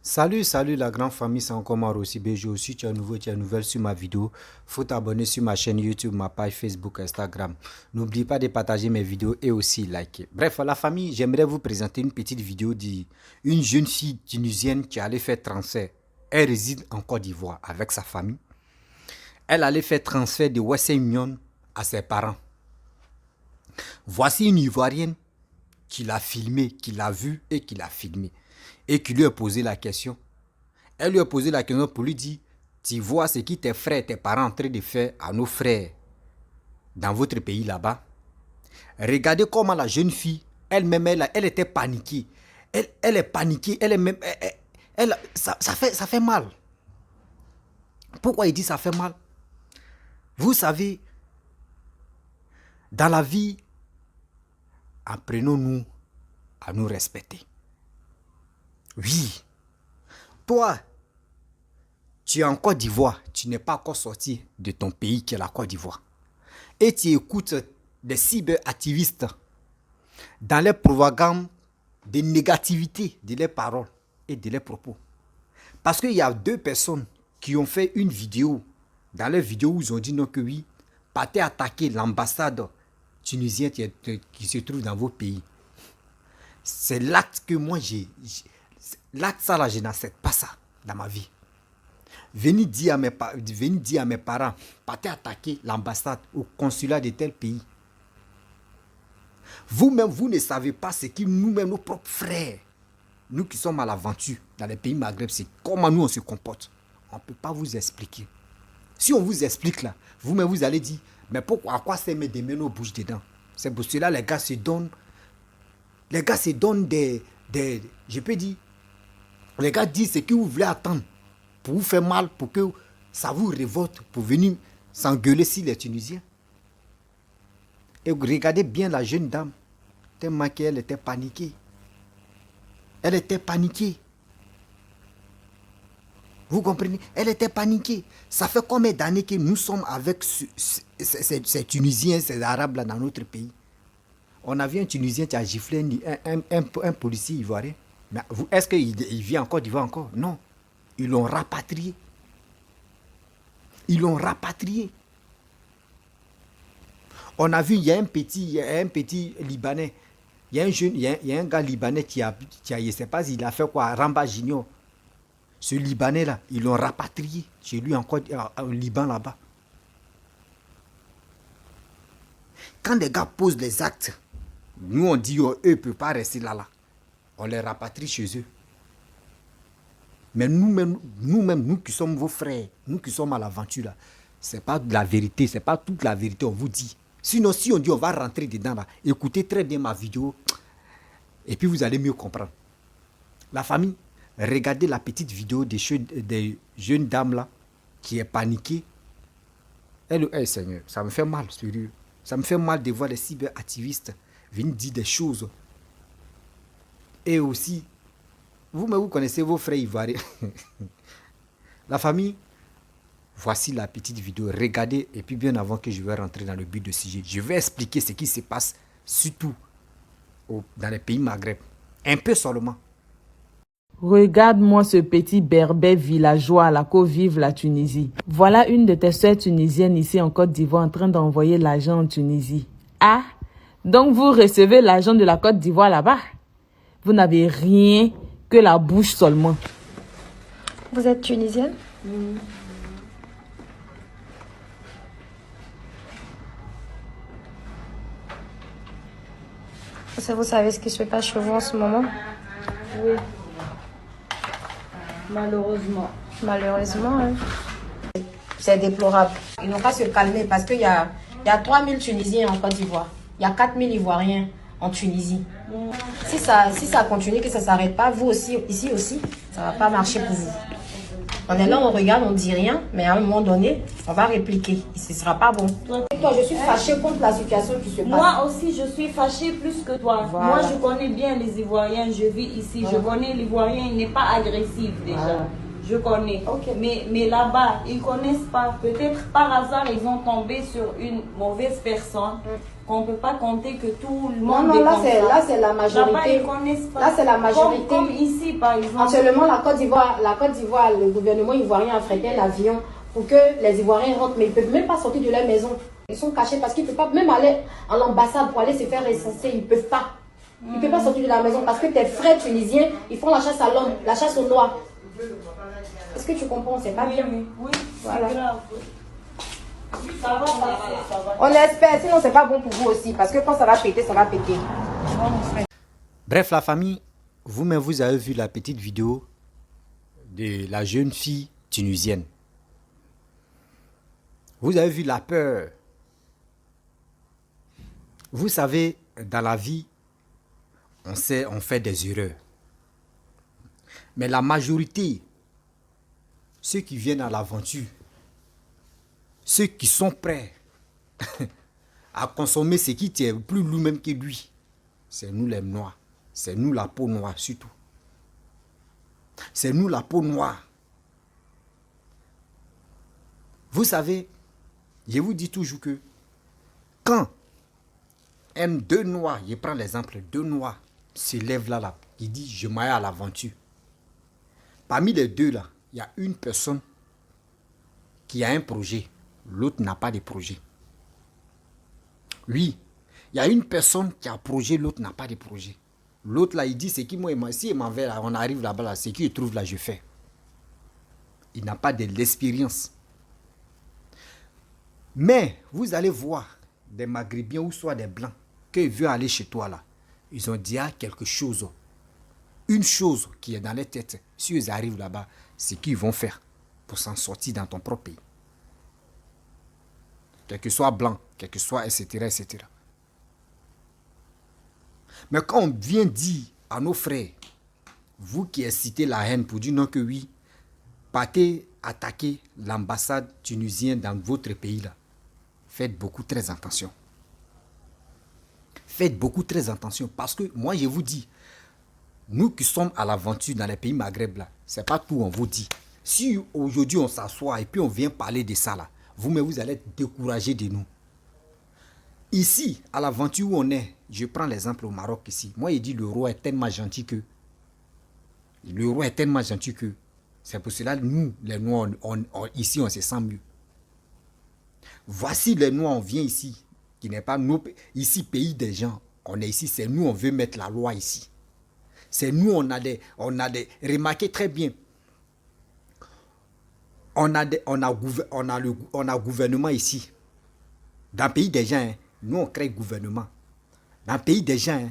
Salut la grande famille, c'est encore moi aussi BG aussi, tu es nouveau, tu es nouvelle sur ma vidéo, faut t'abonner sur ma chaîne YouTube, ma page Facebook, Instagram. N'oublie pas de partager mes vidéos et aussi liker. Bref, la famille, j'aimerais vous présenter une petite vidéo d'une jeune fille tunisienne qui allait faire transfert. Elle réside en Côte d'Ivoire avec sa famille. Elle allait faire transfert de Western Union à ses parents. Voici une Ivoirienne qui l'a filmé, qui l'a vu et qui l'a filmé. Et qui lui a posé la question. Elle lui a posé la question pour lui dire, tu vois ce que tes frères, tes parents sont en train de faire à nos frères dans votre pays là-bas. Regardez comment la jeune fille, elle-même, elle était paniquée. Elle est paniquée, elle est même... ça fait mal. Pourquoi il dit ça fait mal? Vous savez, dans la vie, apprenons-nous à nous respecter. Oui, toi, tu es en Côte d'Ivoire, tu n'es pas encore sorti de ton pays qui est la Côte d'Ivoire. Et tu écoutes des cyberactivistes dans les propagandes de négativité de leurs paroles et de leurs propos. Parce qu'il y a deux personnes qui ont fait une vidéo, dans leur vidéo où ils ont dit non que oui, partez attaquer l'ambassade tunisienne qui se trouve dans vos pays. C'est l'acte que moi l'acte ça là, je n'accepte pas ça dans ma vie. Venez dire à mes parents, partez attaquer l'ambassade ou consulat de tel pays. Vous-même, vous ne savez pas ce que nous-mêmes, nos propres frères, nous qui sommes à l'aventure dans les pays Maghreb, c'est comment nous on se comporte. On ne peut pas vous expliquer. Si on vous explique là, vous-même vous allez dire, mais pourquoi, à quoi c'est mettre des nos bouches dedans? C'est pour cela les gars se donnent je peux dire, les gars disent ce que vous voulez attendre pour vous faire mal, pour que ça vous révolte, pour venir s'engueuler sur les Tunisiens. Et regardez bien la jeune dame, tellement qu'elle était paniquée. Elle était paniquée. Vous comprenez? Elle était paniquée. Ça fait combien d'années que nous sommes avec ces Tunisiens, ces Arabes là dans notre pays? On a vu un Tunisien qui a giflé un policier ivoirien. Mais est-ce qu'il vit en Côte d'Ivoire encore? Non. Ils l'ont rapatrié. Ils l'ont rapatrié. On a vu, il y a un petit Libanais. Il y a un gars Libanais je ne sais pas, il a fait quoi, Ramba Junior. Ce Libanais-là, ils l'ont rapatrié chez lui au Liban là-bas. Quand des gars posent des actes, nous on dit, eux ne peuvent pas rester là. On les rapatrie chez eux. Mais nous-mêmes, nous qui sommes vos frères, nous qui sommes à l'aventure là, ce n'est pas de la vérité, ce n'est pas toute la vérité, on vous dit. Sinon, si on dit on va rentrer dedans là, écoutez très bien ma vidéo et puis vous allez mieux comprendre. La famille, regardez la petite vidéo des jeunes dames là qui est paniquée. Seigneur, ça me fait mal, sérieux. Ça me fait mal de voir les cyberactivistes venir dire des choses. Et aussi, vous connaissez vos frères ivoiriens. La famille, voici la petite vidéo. Regardez, et puis bien avant que je vais rentrer dans le but de sujet, je vais expliquer ce qui se passe, surtout dans les pays Maghreb. Un peu seulement. Regarde-moi ce petit berbère villageois là qu'au vive la Tunisie. Voilà une de tes sœurs tunisiennes ici en Côte d'Ivoire en train d'envoyer l'argent en Tunisie. Ah, donc vous recevez l'argent de la Côte d'Ivoire là-bas? Vous n'avez rien que la bouche seulement. Vous êtes tunisienne? Vous savez ce qui se passe chez vous en ce moment? Oui. Malheureusement. Malheureusement, hein. C'est déplorable. Ils n'ont pas se calmer parce qu'il y a 3000 Tunisiens en Côte d'Ivoire. Il y a 4000 Ivoiriens en Tunisie. Si ça continue, que ça ne s'arrête pas, vous aussi, ici aussi, ça ne va pas marcher pour vous. On est là, on regarde, on ne dit rien, mais à un moment donné, on va répliquer. Et ce ne sera pas bon. Et toi, je suis fâchée contre la situation qui se passe. Moi aussi, je suis fâchée plus que toi. Voilà. Moi, je connais bien les Ivoiriens, je vis ici. Voilà. Je connais l'Ivoirien, il n'est pas agressif déjà. Voilà. Je connais. Ok. Mais là-bas, ils connaissent pas. Peut-être par hasard, ils ont tombé sur une mauvaise personne. Qu'on ne peut pas compter que tout le monde Non, est là comme c'est ça. là c'est la majorité. Là-bas, ils connaissent pas. Là c'est la majorité. Comme ici, par exemple. Actuellement, la Côte d'Ivoire, le gouvernement ivoirien a prêté l'avion pour que les Ivoiriens rentrent, mais ils ne peuvent même pas sortir de leur maison. Ils sont cachés parce qu'ils ne peuvent pas même aller à l'ambassade pour aller se faire recenser. Ils ne peuvent pas. Ils ne peuvent pas sortir de la maison parce que tes frères tunisiens, ils font la chasse à l'homme, la chasse aux noirs. Est-ce que tu comprends? C'est pas bien. Oui, Voilà. c'est grave. Ça va passer, ça va. On espère, sinon c'est pas bon pour vous aussi. Parce que quand ça va péter, ça va péter. Bref, la famille, vous-même, vous avez vu la petite vidéo de la jeune fille tunisienne. Vous avez vu la peur. Vous savez, dans la vie, on fait des erreurs. Mais la majorité, ceux qui viennent à l'aventure, ceux qui sont prêts à consommer ce qui tient plus lui-même que lui, c'est nous les Noirs. C'est nous la peau noire surtout. C'est nous la peau noire. Vous savez, je vous dis toujours que quand deux noirs, je prends l'exemple, deux noirs se lèvent là, qui dit je m'aille à l'aventure. Parmi les deux là, il y a une personne qui a un projet, l'autre n'a pas de projet. Oui, il y a une personne qui a un projet, l'autre n'a pas de projet. L'autre là, il dit, c'est qui moi, si il m'en va là, on arrive là-bas, là, c'est qui il trouve là, je fais. Il n'a pas de l'expérience. Mais vous allez voir des Maghrébiens ou soit des Blancs, qu'ils veulent aller chez toi là, ils ont dit quelque chose. Une chose qui est dans les têtes, si ils arrivent là-bas, c'est qu'ils vont faire pour s'en sortir dans ton propre pays. Quel que soit blanc, quel que soit, etc., etc. Mais quand on vient dire à nos frères, vous qui incitez la haine pour dire non que oui, partez attaquer l'ambassade tunisienne dans votre pays là, faites beaucoup très attention. Faites beaucoup très attention parce que moi je vous dis, nous qui sommes à l'aventure dans les pays Maghreb là, c'est pas tout on vous dit. Si aujourd'hui on s'assoit et puis on vient parler de ça là, vous-même vous allez être découragé de nous. Ici, à l'aventure où on est, je prends l'exemple au Maroc ici. Moi, il dit le roi est tellement gentil que... Le roi est tellement gentil que... C'est pour cela que nous, les Noirs, ici, on se sent mieux. Voici les Noirs, on vient ici, qui n'est pas ici, pays des gens. On est ici, c'est nous, on veut mettre la loi ici. C'est nous, on a des... Remarquez très bien. On a gouvernement ici. Dans le pays des gens, hein, nous, on crée gouvernement. Dans le pays des gens, hein,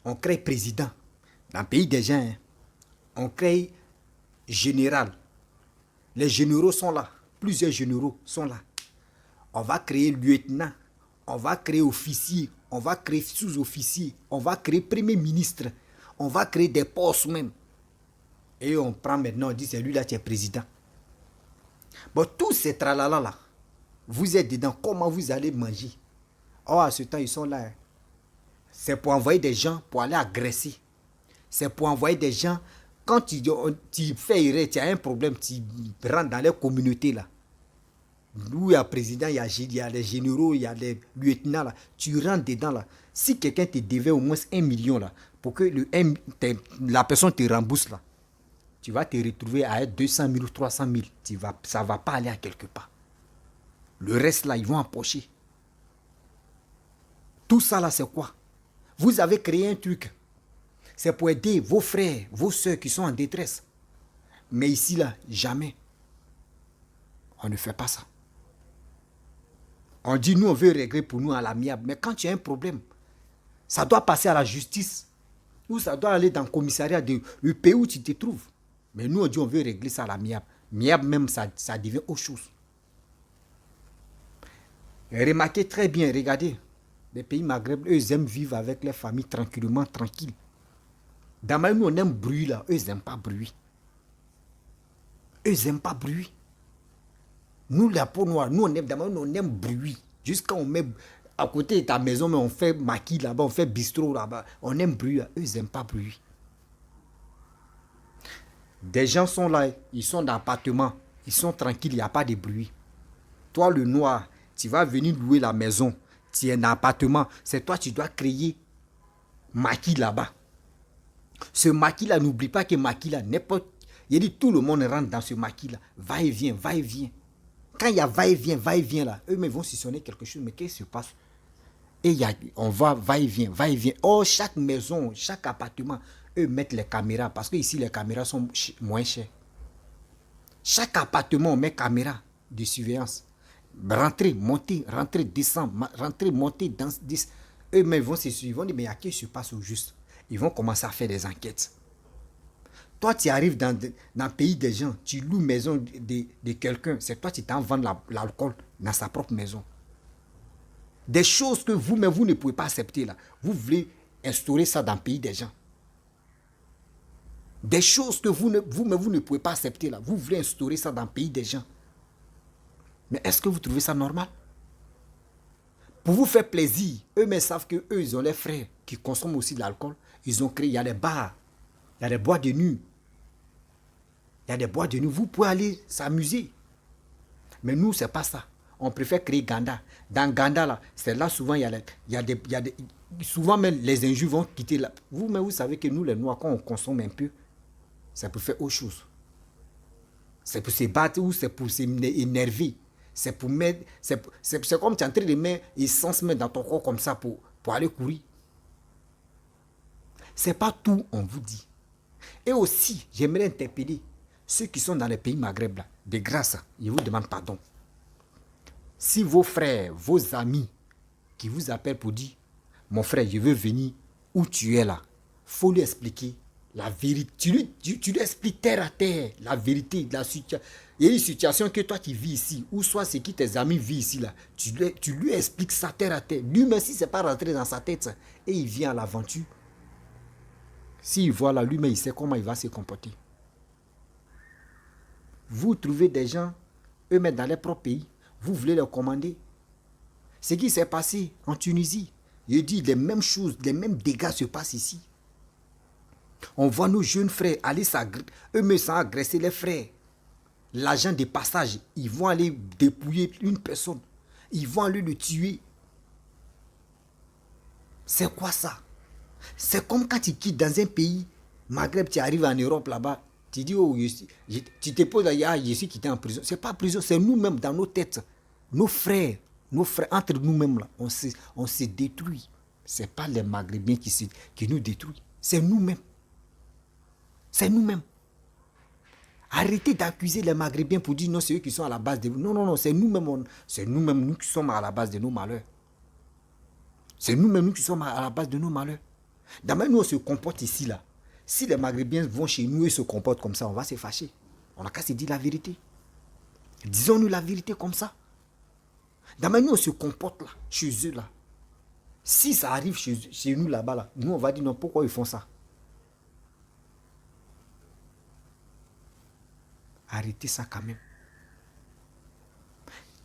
on crée président. Dans le pays des gens, hein, on crée général. Les généraux sont là. Plusieurs généraux sont là. On va créer lieutenant. On va créer officier. On va créer sous-officier. On va créer premier ministre. On va créer des postes même. Et on prend maintenant, on dit c'est lui là qui est président. Bon, tous ces tralala là, vous êtes dedans, comment vous allez manger? Oh, à ce temps, ils sont là. Hein. C'est pour envoyer des gens pour aller agresser. C'est pour envoyer des gens, quand tu fais erreur, tu as un problème, tu rentres dans les communautés là. Où il y a le président, il y a les généraux, il y a les lieutenants là. Tu rentres dedans là. Si quelqu'un te devait au moins 1 million là, pour que la personne te rembourse là, tu vas te retrouver à être 200 000 ou 300 000. Ça ne va pas aller à quelque part. Le reste là, ils vont empocher. Tout ça là, c'est quoi? Vous avez créé un truc. C'est pour aider vos frères, vos soeurs qui sont en détresse. Mais ici là, jamais. On ne fait pas ça. On dit, nous, on veut régler pour nous à l'amiable. Mais quand tu as un problème, ça doit passer à la justice. Ou ça doit aller dans le commissariat du pays où tu te trouves. Mais nous, on dit, on veut régler ça à l'amiable. Miable même, ça devient autre chose. Remarquez très bien, regardez. Les pays Maghreb, eux, ils aiment vivre avec les familles tranquillement, tranquilles. Dans ma nous, on aime bruit là. Eux, ils n'aiment pas bruit. Eux, ils n'aiment pas bruit. Nous, la peau noire, nous, on aime bruit. Jusqu'à on met à côté de ta maison, mais on fait maquis là-bas, on fait bistrot là-bas. On aime bruit. Eux, ils n'aiment pas bruit. Des gens sont là, ils sont dans l'appartement, ils sont tranquilles, il n'y a pas de bruit. Toi, le noir, tu vas venir louer la maison, tu es dans l'appartement, c'est toi qui dois créer maquis là-bas. Ce maquis-là, n'oublie pas que maquis-là, n'importe... Il dit tout le monde rentre dans ce maquis-là, va et vient, va et vient. Quand il y a va et vient là, eux-mêmes vont sissionner quelque chose, mais qu'est-ce qui se passe? Et on va et vient, va et vient. Oh, chaque maison, chaque appartement, eux mettent les caméras, parce que ici les caméras sont moins chères. Chaque appartement, on met caméra de surveillance. Rentrer, monter, rentrer, descendre, rentrer, monter, dans... Eux-mêmes vont se suivre, ils vont dire, mais à qui se passe au juste? Ils vont commencer à faire des enquêtes. Toi, tu arrives dans le pays des gens, tu loues maison de quelqu'un, c'est toi qui t'en vends l'alcool dans sa propre maison. Des choses que vous-même, vous ne pouvez pas accepter là. Vous voulez instaurer ça dans le pays des gens. Des choses que vous-même, vous ne pouvez pas accepter là. Vous voulez instaurer ça dans le pays des gens. Mais est-ce que vous trouvez ça normal? Pour vous faire plaisir, eux-mêmes savent qu'eux, ils ont les frères qui consomment aussi de l'alcool. Ils ont créé, il y a des bars, il y a des boîtes de nuit. Il y a des boîtes de nuit, vous pouvez aller s'amuser. Mais nous, ce n'est pas ça. On préfère créer Ganda. Dans Ganda, là, c'est là souvent, souvent même les injures vont quitter là. Vous-même, vous savez que nous, les Noirs, quand on consomme un peu, c'est pour faire autre chose. C'est pour se battre ou c'est pour s'énerver. C'est pour mettre... C'est comme tu es en train de mettre essence dans ton corps comme ça pour aller courir. Ce n'est pas tout, on vous dit. Et aussi, j'aimerais interpeller ceux qui sont dans les pays Maghreb, là, de grâce, je vous demande pardon. Si vos frères, vos amis qui vous appellent pour dire, mon frère, je veux venir où tu es là, il faut lui expliquer la vérité. Tu lui expliques terre à terre la vérité de la situation. Il y a une situation que toi tu vis ici, ou soit c'est qui tes amis vivent ici là, tu lui expliques ça terre à terre. Lui-même, si ce n'est pas rentré dans sa tête, et il vient à l'aventure, s'il voit là, lui-même, il sait comment il va se comporter. Vous trouvez des gens, eux-mêmes dans leur propre pays, vous voulez leur commander. Ce qui s'est passé en Tunisie, je dis les mêmes choses, les mêmes dégâts se passent ici. On voit nos jeunes frères aller eux-mêmes sans agresser les frères. L'agent de passage, ils vont aller dépouiller une personne. Ils vont aller le tuer. C'est quoi ça? C'est comme quand tu quittes dans un pays, Maghreb, tu arrives en Europe là-bas, tu dis, oh, tu te poses là, je suis quitté en prison. Ce n'est pas prison, c'est nous-mêmes dans nos têtes. Nos frères, entre nous-mêmes, là, on se détruit. Ce n'est pas les Maghrébiens qui nous détruisent, c'est nous-mêmes. C'est nous-mêmes. Arrêtez d'accuser les Maghrébiens pour dire non, c'est eux qui sont à la base de vous. Non, non, non, c'est nous-mêmes, nous qui sommes à la base de nos malheurs. C'est nous-mêmes, nous qui sommes à la base de nos malheurs. D'abord, nous, on se comporte ici, là. Si les Maghrébiens vont chez nous et se comportent comme ça, on va se fâcher. On n'a qu'à se dire la vérité. Disons-nous la vérité comme ça. D'abord, nous, on se comporte là, chez eux, là. Si ça arrive chez nous, là-bas, là, nous, on va dire non, pourquoi ils font ça? Arrêtez ça quand même.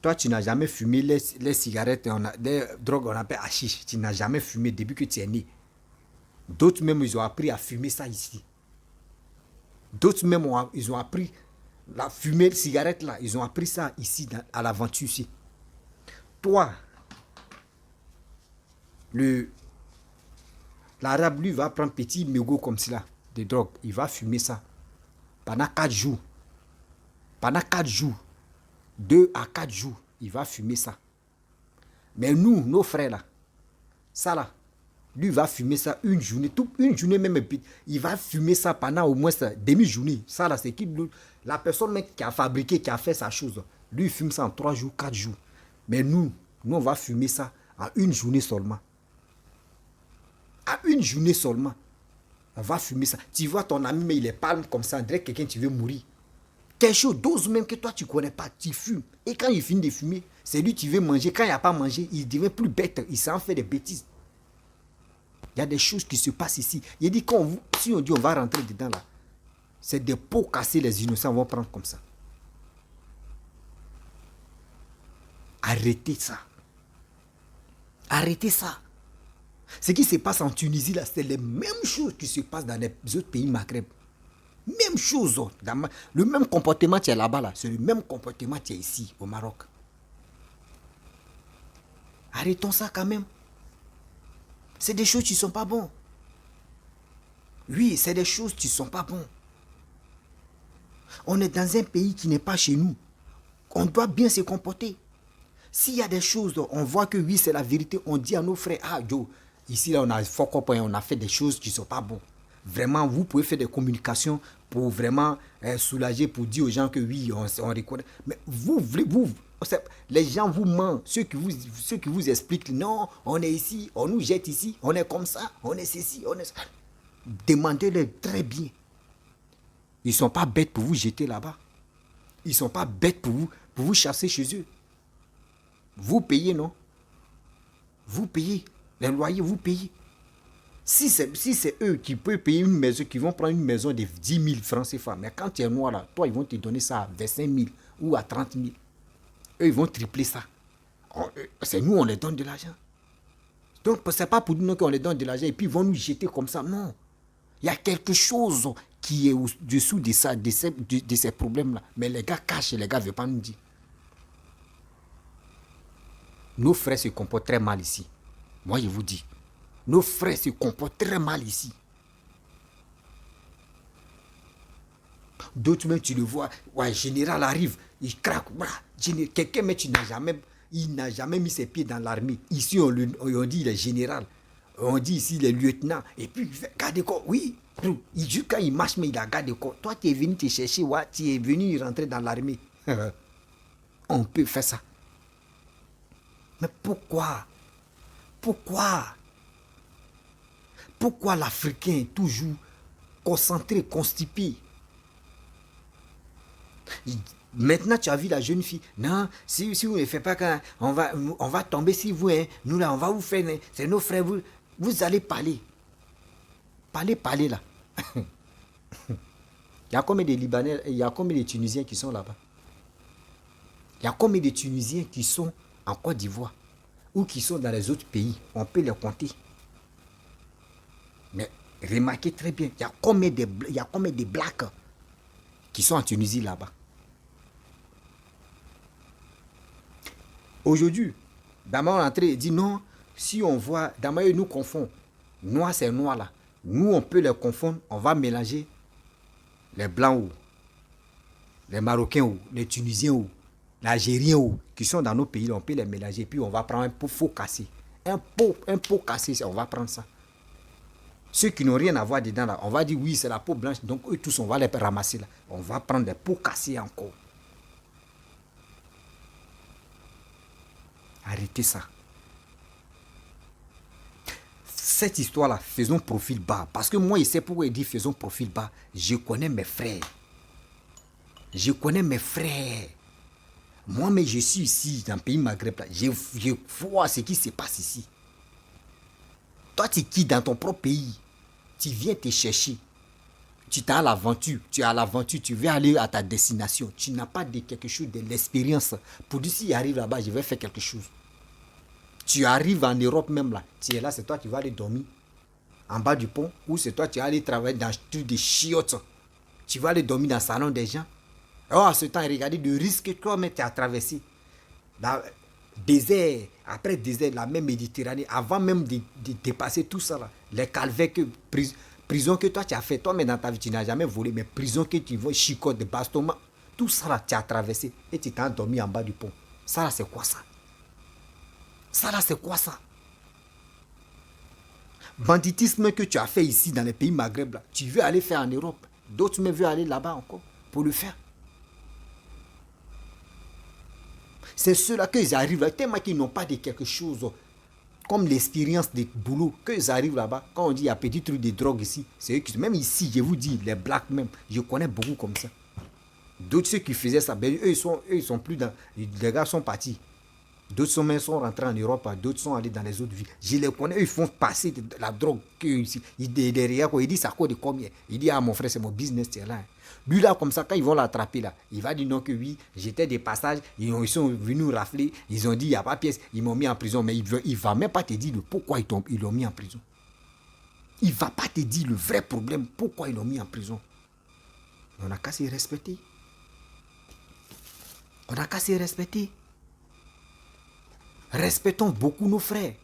Toi, tu n'as jamais fumé les cigarettes, les drogues, on appelle hashish. Tu n'as jamais fumé depuis que tu es né. D'autres même, ils ont appris à fumer ça ici. D'autres même, ils ont appris la fumée de cigarette là. Ils ont appris ça ici, à l'aventure ici. Toi, l'arabe, lui, va prendre petit mégot comme cela, de drogue. Il va fumer ça pendant 4 jours. Pendant 4 jours, 2 à 4 jours, il va fumer ça. Mais nous, nos frères là, ça là, lui va fumer ça une journée, une journée même, il va fumer ça pendant au moins demi-journée. Ça là, c'est qui la personne même qui a fabriqué, qui a fait sa chose, lui il fume ça en 3 jours, 4 jours. Mais nous, on va fumer ça en une journée seulement. À une journée seulement, on va fumer ça. Tu vois ton ami, mais il est palme comme ça, on dirait quelqu'un qui veut mourir. Quelque chose d'autre même que toi tu ne connais pas, tu fumes. Et quand il finit de fumer, c'est lui qui veut manger. Quand il n'a pas mangé, il devient plus bête, il s'en fait des bêtises. Il y a des choses qui se passent ici. Il dit, si on dit on va rentrer dedans là, c'est des pots cassés, les innocents vont prendre comme ça. Arrêtez ça. Arrêtez ça. Ce qui se passe en Tunisie là, c'est les mêmes choses qui se passent dans les autres pays Maghreb. Même chose. Le même comportement qu'il y a là-bas, là, c'est le même comportement qu'il y a ici, au Maroc. Arrêtons ça quand même. C'est des choses qui ne sont pas bonnes. Oui, c'est des choses qui ne sont pas bonnes. On est dans un pays qui n'est pas chez nous. On doit bien se comporter. S'il y a des choses, on voit que oui, c'est la vérité, on dit à nos frères, ah, yo, ici, là, on a fait des choses qui ne sont pas bonnes. Vraiment, vous pouvez faire des communications pour vraiment soulager, pour dire aux gens que oui, on reconnaît. Mais les gens vous mentent, ceux qui vous expliquent, non, on est ici, on nous jette ici, on est comme ça, on est ceci, on est ça. Demandez-les très bien. Ils ne sont pas bêtes pour vous jeter là-bas. Ils ne sont pas bêtes pour vous chasser chez eux. Vous payez, non? Vous payez. Les loyers, vous payez. Si c'est eux qui peuvent payer une maison, qui vont prendre une maison de 10 000 francs CFA, mais quand tu es noir là, toi, ils vont te donner ça à 25 000 ou à 30 000. Eux, ils vont tripler ça. C'est nous, on les donne de l'argent. Donc, ce n'est pas pour nous qu'on les donne de l'argent et puis ils vont nous jeter comme ça. Non. Il y a quelque chose qui est au-dessous de ça, de ces problèmes-là. Mais les gars cachent, les gars ne veulent pas nous dire. Nos frères se comportent très mal ici. Moi, je vous dis. Nos frères se comportent très mal ici. D'autres même, tu le vois, ouais, général arrive, il craque. Quelqu'un, mais il n'a jamais mis ses pieds dans l'armée. Ici, on dit il est général. On dit ici il est lieutenant. Et puis, garde corps, oui. Quand il marche, mais il a garde corps. Toi, tu es venu te chercher, ouais, tu es venu rentrer dans l'armée. On peut faire ça. Mais pourquoi? Pourquoi l'Africain est toujours concentré, constipé? Maintenant, tu as vu la jeune fille. Non, si vous ne faites pas, on va tomber sur vous. Hein. Nous, là, on va vous faire. Hein. C'est nos frères. Vous allez parler. Parler là. Il y a combien de Libanais, il y a combien de Tunisiens qui sont là-bas? Il y a combien de Tunisiens qui sont en Côte d'Ivoire ou qui sont dans les autres pays? On peut les compter. Mais remarquez très bien, il y a combien de Blacks qui sont en Tunisie là-bas? Aujourd'hui, Dama est entré et dit non, si on voit, Dama nous confond. Noir c'est noir là. Nous on peut les confondre, on va mélanger les Blancs ou les Marocains ou les Tunisiens ou les Algériens ou qui sont dans nos pays, on peut les mélanger. Puis on va prendre un pot faux cassé. Un pot cassé, on va prendre ça. Ceux qui n'ont rien à voir dedans là, on va dire oui c'est la peau blanche, donc eux tous on va les ramasser là. On va prendre des pots cassés encore. Arrêtez ça. Cette histoire-là, faisons profil bas. Parce que moi, je sais pourquoi il dit faisons profil bas. Je connais mes frères. Moi, mais je suis ici, dans le pays Maghreb. Là. Je vois ce qui se passe ici. Toi, tu es qui dans ton propre pays? Tu viens te chercher. Tu es à l'aventure. Tu veux aller à ta destination. Tu n'as pas de quelque chose, de l'expérience. Pour dire, si j'arrive là-bas, je vais faire quelque chose. Tu arrives en Europe même là. Tu es là, c'est toi qui vas aller dormir en bas du pont. Ou c'est toi qui vas aller travailler dans le truc de chiottes. Tu vas aller dormir dans le salon des gens. Oh, à ce temps, regardez le risque que toi-même tu as traversé. Dans désert, après désert, la même Méditerranée, avant même de dépasser tout ça là. Les calvaires que... Prison que toi tu as fait, toi mais dans ta vie tu n'as jamais volé, mais prison que tu vois, chicote, de bastonnement, tout ça là tu as traversé et tu t'es endormi en bas du pont. Ça là c'est quoi ça? Banditisme que tu as fait ici dans les pays Maghreb là, tu veux aller faire en Europe, d'autres me veulent aller là-bas encore pour le faire. C'est ceux-là qu'ils arrivent là, tellement qu'ils n'ont pas de quelque chose comme l'expérience de boulot, qu'ils arrivent là-bas, quand on dit il y a petit truc de drogue ici, c'est eux qui, même ici, je vous dis, les blacks même, je connais beaucoup comme ça. D'autres ceux qui faisaient ça, ben, eux ils sont plus dans, les gars sont partis. D'autres sont rentrés en Europe, d'autres sont allés dans les autres villes. Je les connais, eux ils font passer de la drogue ici. Derrière, il dit ça coûte de combien? Il dit ah mon frère c'est mon business, c'est là. Lui là comme ça, quand ils vont l'attraper là, il va dire non que oui, j'étais des passages, ils sont venus rafler, ils ont dit il n'y a pas de pièce, ils m'ont mis en prison, mais il ne va même pas te dire le pourquoi ils l'ont mis en prison. Il ne va pas te dire le vrai problème, pourquoi ils l'ont mis en prison. On n'a qu'à se respecter. On n'a qu'à se respecter. Respectons beaucoup nos frères.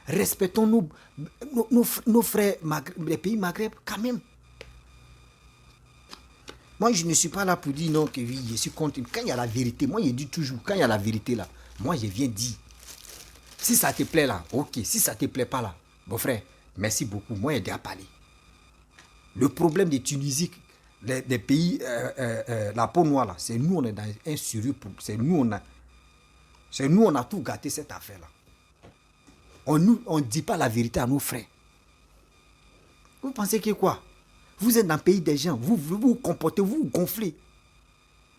Respectons nos frères, les pays Maghreb, quand même. Moi, je ne suis pas là pour dire non, que oui, je suis contre. Quand il y a la vérité, moi, je dis toujours, quand il y a la vérité là, moi, je viens dire. Si ça te plaît là, ok. Si ça ne te plaît pas là, bon frère, merci beaucoup. Moi, j'ai déjà parlé. Le problème des Tunisie, des pays, la peau noire là, c'est nous, on est dans un sérieux. C'est nous, on a tout gâté cette affaire là. On ne dit pas la vérité à nos frères. Vous pensez que quoi? Vous êtes dans le pays des gens, vous vous comportez, vous vous gonflez.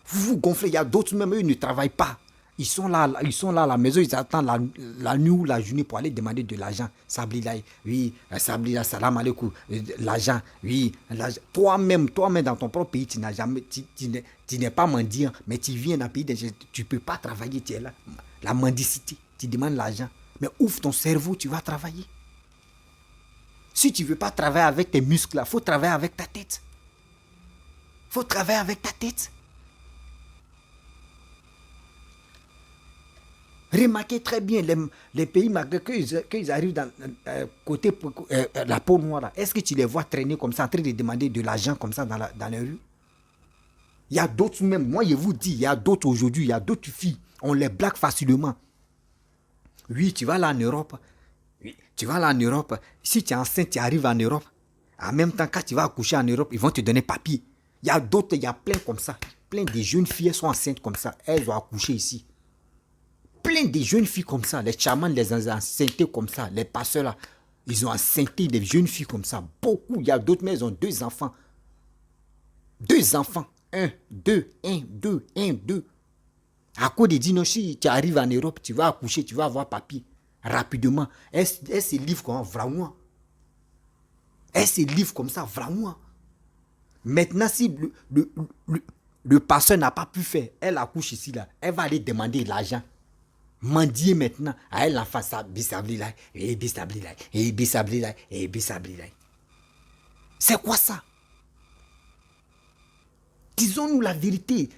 Vous vous gonflez, il y a d'autres même, eux ne travaillent pas. Ils sont là à la maison, ils attendent la nuit ou la journée pour aller demander de l'argent. Sablila, oui, Sablila, salam alaikum, l'argent, oui, l'argent. Toi-même dans ton propre pays, tu n'as jamais, tu n'es pas mendiant, mais tu viens dans le pays des gens, tu ne peux pas travailler, tu es là. La mendicité, tu demandes l'argent. Mais ouvre ton cerveau, tu vas travailler. Si tu ne veux pas travailler avec tes muscles, il faut travailler avec ta tête. Il faut travailler avec ta tête. Remarquez très bien les pays maghrébins, qu'ils arrivent dans côté la peau noire. Est-ce que tu les vois traîner comme ça, en train de demander de l'argent comme ça dans les rues? Il y a d'autres même, moi je vous dis, il y a d'autres aujourd'hui, il y a d'autres filles, on les blague facilement. Oui, tu vas là en Europe. Oui, tu vas là en Europe. Si tu es enceinte, tu arrives en Europe. En même temps, quand tu vas accoucher en Europe, ils vont te donner papier. Il y a d'autres, il y a plein comme ça. Plein de jeunes filles sont enceintes comme ça. Elles ont accouché ici. Plein de jeunes filles comme ça. Les chamans les ont enceintés comme ça. Les passeurs là, ils ont enceinté des jeunes filles comme ça. Beaucoup. Il y a d'autres, mais ils ont 2 enfants. 2 enfants. 1, 2, 1, 2, 1, 2. À cause de dire, non, si tu arrives en Europe, tu vas accoucher, tu vas avoir papier. Rapidement. Elle se livre comme vraiment. Elle se livre comme ça, vraiment. Maintenant, si le passeur n'a pas pu faire, elle accouche ici, là, elle va aller demander l'argent. Mendier maintenant, à elle l'enfant, ça, bisablila, et bisablila, et bisablila, et bisablila. C'est quoi ça? Disons-nous la vérité.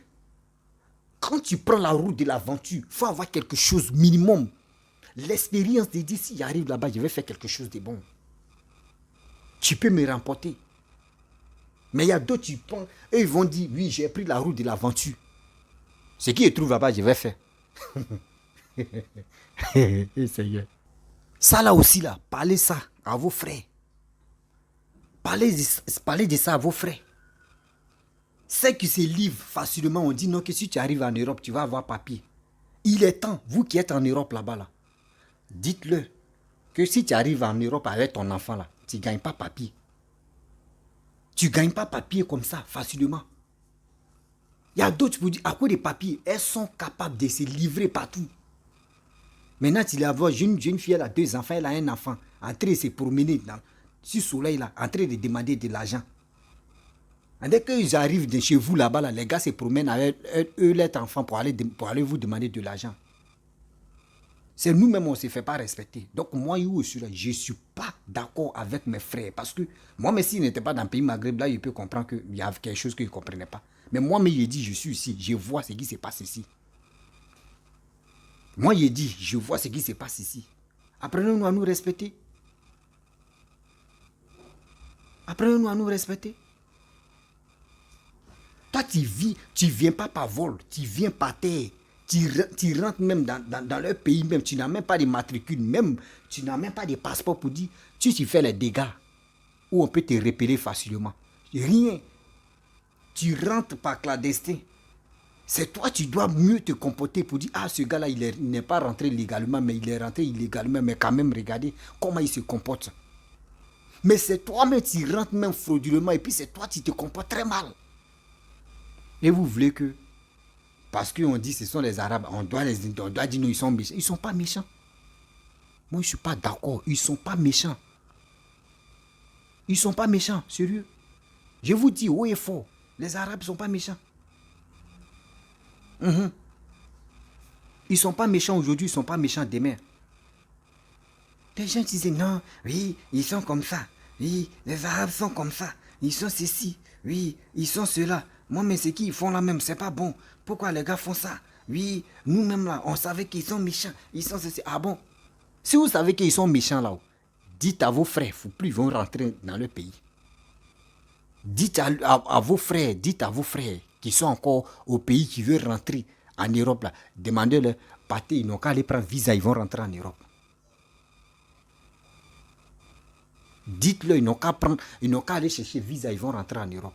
Quand tu prends la route de l'aventure, il faut avoir quelque chose minimum. L'expérience de dire, si j'arrive là-bas, je vais faire quelque chose de bon. Tu peux me remporter. Mais il y a d'autres, tu prends, eux, ils vont dire, oui, j'ai pris la route de l'aventure. Ce qui se trouve là-bas, je vais faire. Ça là aussi, là, parlez ça à vos frères. Parlez de ça à vos frères. Ceux qui se livrent facilement, on dit non, que si tu arrives en Europe, tu vas avoir papier. Il est temps, vous qui êtes en Europe là-bas, là, dites-le que si tu arrives en Europe avec ton enfant, là, tu ne gagnes pas papier. Tu ne gagnes pas papier comme ça, facilement. Il y a d'autres qui vous disent, à cause des papiers, elles sont capables de se livrer partout. Maintenant, tu la vois, une jeune fille, elle a 2 enfants, elle a un enfant, en train de se promener sur le soleil, là, en train de demander de l'argent. Dès qu'ils arrivent de chez vous là-bas, là, les gars se promènent avec eux, leurs enfants, pour aller vous demander de l'argent. C'est nous-mêmes, on ne se fait pas respecter. Donc, moi, je ne suis pas d'accord avec mes frères. Parce que moi, mais s'ils n'étaient pas dans le pays Maghreb, là, je peux comprendre qu'il y a quelque chose qu'ils ne comprenaient pas. Mais moi, mais je dis, je suis ici, je vois ce qui se passe ici. Moi, je dis, je vois ce qui se passe ici. Apprenez-nous à nous respecter. Apprenez-nous à nous respecter. Toi, tu viens pas par vol, tu viens par terre. Tu rentres même dans leur pays, même tu n'as même pas de matricule, même tu n'as même pas de passeport pour dire tu fais les dégâts ou on peut te repérer facilement. Rien. Tu rentres par clandestin. C'est toi, tu dois mieux te comporter pour dire ah, ce gars-là, il n'est pas rentré légalement, mais il est rentré illégalement, mais quand même, regardez comment il se comporte. Mais c'est toi-même, tu rentres même frauduleusement et puis c'est toi, tu te comportes très mal. Et vous voulez que, parce qu'on dit ce sont les Arabes, on doit dire non, ils sont méchants. Ils ne sont pas méchants. Moi, je ne suis pas d'accord. Ils ne sont pas méchants. Ils ne sont pas méchants, sérieux. Je vous dis haut et fort, les Arabes ne sont pas méchants. Ils ne sont pas méchants aujourd'hui, ils ne sont pas méchants demain. Les gens disaient non, oui, ils sont comme ça. Oui, les Arabes sont comme ça. ils sont ceci, oui, ils sont cela. Moi, mais c'est qui ils font là même, c'est pas bon. Pourquoi les gars font ça? Oui, nous-mêmes là, on savait qu'ils sont méchants. Ils sont ceci. Ah bon? Si vous savez qu'ils sont méchants là, dites à vos frères, il ne faut plus ils vont rentrer dans le pays. Dites à vos frères qui sont encore au pays, qui veulent rentrer en Europe là, demandez-leur, partez, ils n'ont qu'à aller prendre visa, ils vont rentrer en Europe. Dites-le, ils n'ont qu'à aller chercher visa, ils vont rentrer en Europe.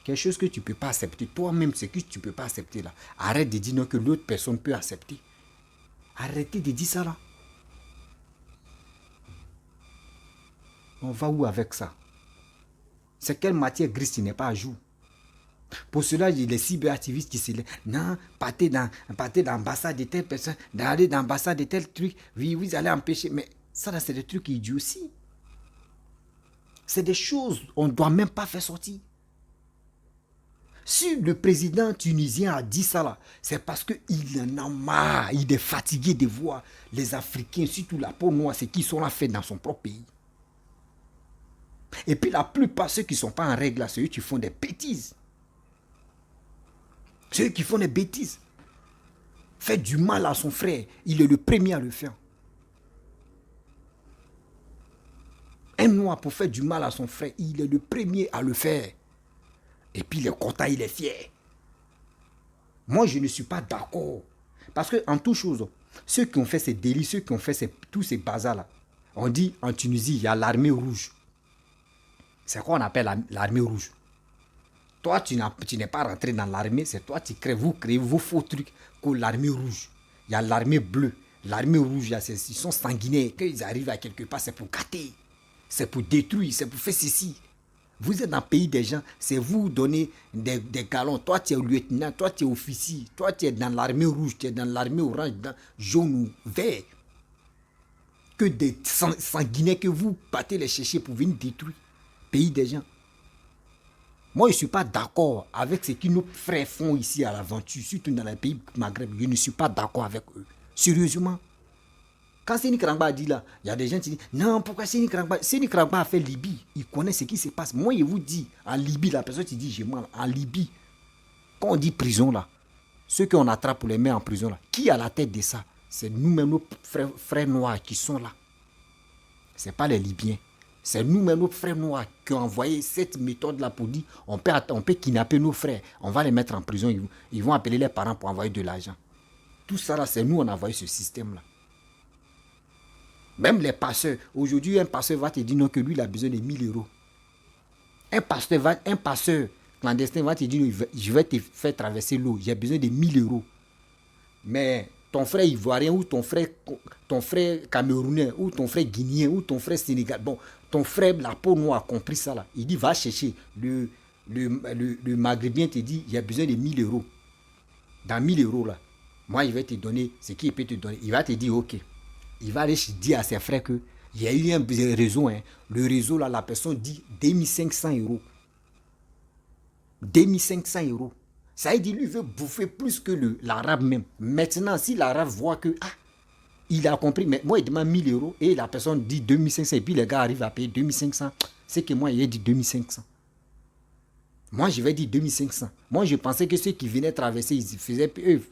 Quelque chose que tu ne peux pas accepter, toi-même, c'est que tu ne peux pas accepter là. Arrête de dire non que l'autre personne peut accepter. Arrêtez de dire ça là. On va où avec ça? C'est quelle matière grise qui n'est pas à jour? Pour cela, il y a les cyberactivistes qui se lèvent. Non, partez dans l'ambassade de telle personne, d'aller dans l'ambassade de tel truc. Oui, vous allez empêcher. Mais ça, là, c'est des trucs idiots aussi. C'est des choses qu'on ne doit même pas faire sortir. Si le président tunisien a dit ça là, c'est parce qu'il en a marre. Il est fatigué de voir les Africains, surtout la peau noire, ce qu'ils sont là fait dans son propre pays. Et puis la plupart, ceux qui ne sont pas en règle là, c'est eux qui font des bêtises. Ceux qui font des bêtises. Fait du mal à son frère, il est le premier à le faire. Un noir pour faire du mal à son frère, il est le premier à le faire. Et puis il est content, il est fier. Moi, je ne suis pas d'accord. Parce qu'en toute chose, ceux qui ont fait ces délits, ceux qui ont fait tous ces bazars-là, on dit en Tunisie, il y a l'armée rouge. C'est quoi on appelle l'armée rouge? Toi, tu n'es pas rentré dans l'armée, c'est toi qui vous créez vos faux trucs comme l'armée rouge. Il y a l'armée bleue, l'armée rouge, ils sont sanguinaires. Quand ils arrivent à quelque part, c'est pour gâter, c'est pour détruire, c'est pour faire ceci. Vous êtes dans le pays des gens, c'est vous donner des galons. Toi, tu es lieutenant, toi, tu es officier, toi, tu es dans l'armée rouge, tu es dans l'armée orange, jaune ou vert. Que des sanguinaires que vous partez les chercher pour venir détruire le pays des gens. Moi, je ne suis pas d'accord avec ce que nos frères font ici à l'aventure, surtout dans les pays Maghreb. Je ne suis pas d'accord avec eux. Sérieusement. Quand Séni Krangba a dit là, il y a des gens qui disent non, pourquoi Séni Krangba a fait Libye? Il connaît ce qui se passe. Moi, je vous dis, en Libye, la personne qui dit j'ai mal, en Libye, quand on dit prison là, ceux qu'on attrape pour les mettre en prison là, qui est à la tête de ça? C'est nous-mêmes, nos frères noirs qui sont là. Ce n'est pas les Libyens. C'est nous-mêmes, nos frères noirs, qui ont envoyé cette méthode-là pour dire on peut kidnapper nos frères, on va les mettre en prison, ils vont appeler les parents pour envoyer de l'argent. Tout ça là, c'est nous, on a envoyé ce système-là. Même les passeurs, aujourd'hui, un passeur va te dire non, que lui, il a besoin de 1000 euros. Un passeur clandestin va te dire je vais te faire traverser l'eau, j'ai besoin de 1000 euros. Mais ton frère ivoirien ou ton frère camerounais ou ton frère guinéen ou ton frère sénégalais, bon, ton frère la peau noire a compris ça là. Il dit va chercher. Le maghrébien te dit j'ai besoin de 1000 euros. Dans 1000 euros là, moi il va te donner ce qu'il peut te donner. Il va te dire ok. Il va aller dire à ses frères que il y a eu un réseau. Hein. Le réseau là, la personne dit 2500 euros. 2500 euros. Ça veut dire lui veut bouffer plus que l'arabe même. Maintenant, si l'arabe voit que il a compris, mais moi il demande 1000 euros et la personne dit 2500 et puis les gars arrivent à payer 2500, c'est que moi il a dit 2500. Moi je vais dire 2500. Moi je pensais que ceux qui venaient traverser, ils faisaient eux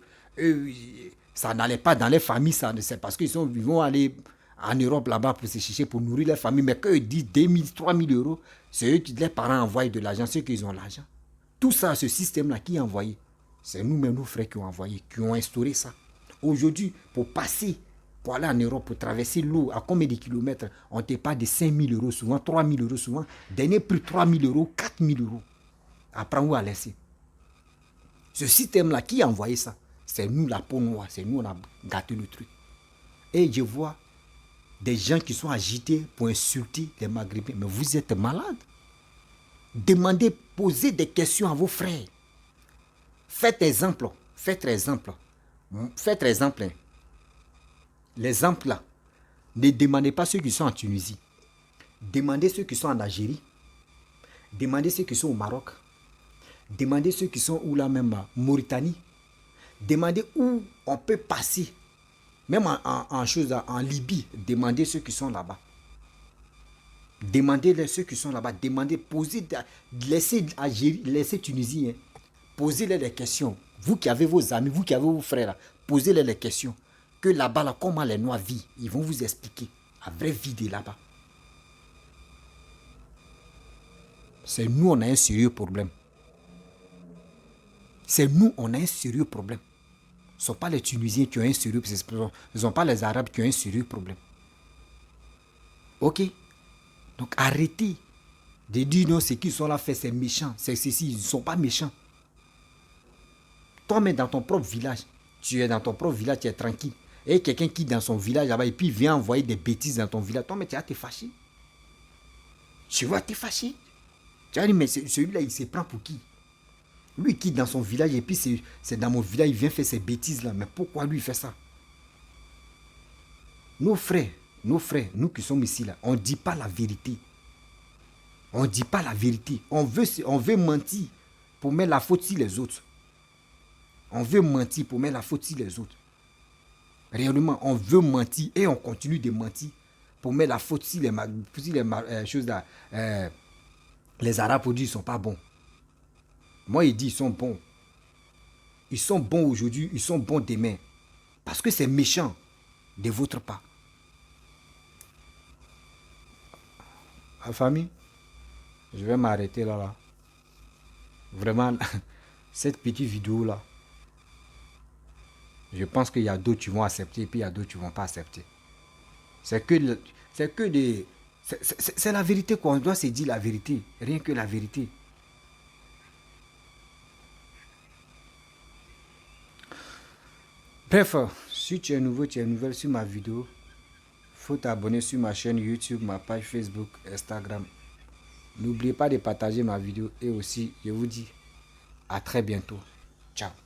ça n'allait pas dans les familles, ça, c'est parce qu'ils vont aller en Europe là-bas pour se chercher, pour nourrir leur famille, mais quand ils disent 2000, 3000 euros, c'est eux qui les parents envoient de l'argent, ceux qui ont l'argent. Tout ça, ce système-là, qui a envoyé? C'est nous-mêmes, nos frères qui ont envoyé, qui ont instauré ça. Aujourd'hui, pour passer, pour aller en Europe, pour traverser l'eau, à combien de kilomètres? On te parle de 5000 euros, souvent 3000 euros, souvent. Dernier prix, 3000 euros, 4000 euros. Après, où à laisser? Ce système-là, qui a envoyé ça? C'est nous, la peau noire, c'est nous, on a gâté le truc. Et je vois des gens qui sont agités pour insulter les Maghrébins. Mais vous êtes malades. Demandez, posez des questions à vos frères. Faites exemple. L'exemple là. Ne demandez pas ceux qui sont en Tunisie. Demandez ceux qui sont en Algérie. Demandez ceux qui sont au Maroc. Demandez ceux qui sont où là même en Mauritanie. Demandez où on peut passer. Même en Libye, demandez ceux qui sont là-bas. Demandez-les, ceux qui sont là-bas, demandez, posez, laissez Tunisie, hein. Posez-les les questions. Vous qui avez vos amis, vous qui avez vos frères, là, posez-les les questions. Que là-bas, là, comment les Noirs vivent, ils vont vous expliquer la vraie vie de là-bas. C'est nous, on a un sérieux problème. C'est nous, on a un sérieux problème. Ce ne sont pas les Tunisiens qui ont un sérieux problème. Ce ne sont pas les Arabes qui ont un sérieux problème. Ok? Donc arrêtez de dire non, ceux qui sont là, c'est méchant. C'est ceci, ils ne sont pas méchants. Toi-même, dans ton propre village, tu es dans ton propre village, tu es tranquille. Et quelqu'un qui est dans son village là-bas, et puis vient envoyer des bêtises dans ton village, toi, mais tu vas te fâcher. Tu vas te fâcher. Tu vas dire, mais celui-là, il se prend pour qui? Lui qui est dans son village, et puis c'est dans mon village, il vient faire ces bêtises-là. Mais pourquoi lui, il fait ça? Nos frères, nous qui sommes ici, là, on ne dit pas la vérité. On ne dit pas la vérité. On veut mentir pour mettre la faute sur les autres. On veut mentir pour mettre la faute sur les autres. Réellement, on veut mentir et on continue de mentir pour mettre la faute sur les choses là. Les Arabes pour dire qu'ils ne sont pas bons. Moi, il dit ils sont bons. Ils sont bons aujourd'hui, ils sont bons demain. Parce que c'est méchant de votre part. La famille, je vais m'arrêter là. Vraiment, cette petite vidéo-là, je pense qu'il y a d'autres qui vont accepter et puis il y a d'autres qui ne vont pas accepter. C'est la vérité, quoi. On doit se dire la vérité. Rien que la vérité. Bref, si tu es nouveau, tu es nouvelle sur ma vidéo, il faut t'abonner sur ma chaîne YouTube, ma page Facebook, Instagram. N'oubliez pas de partager ma vidéo et aussi, je vous dis à très bientôt. Ciao.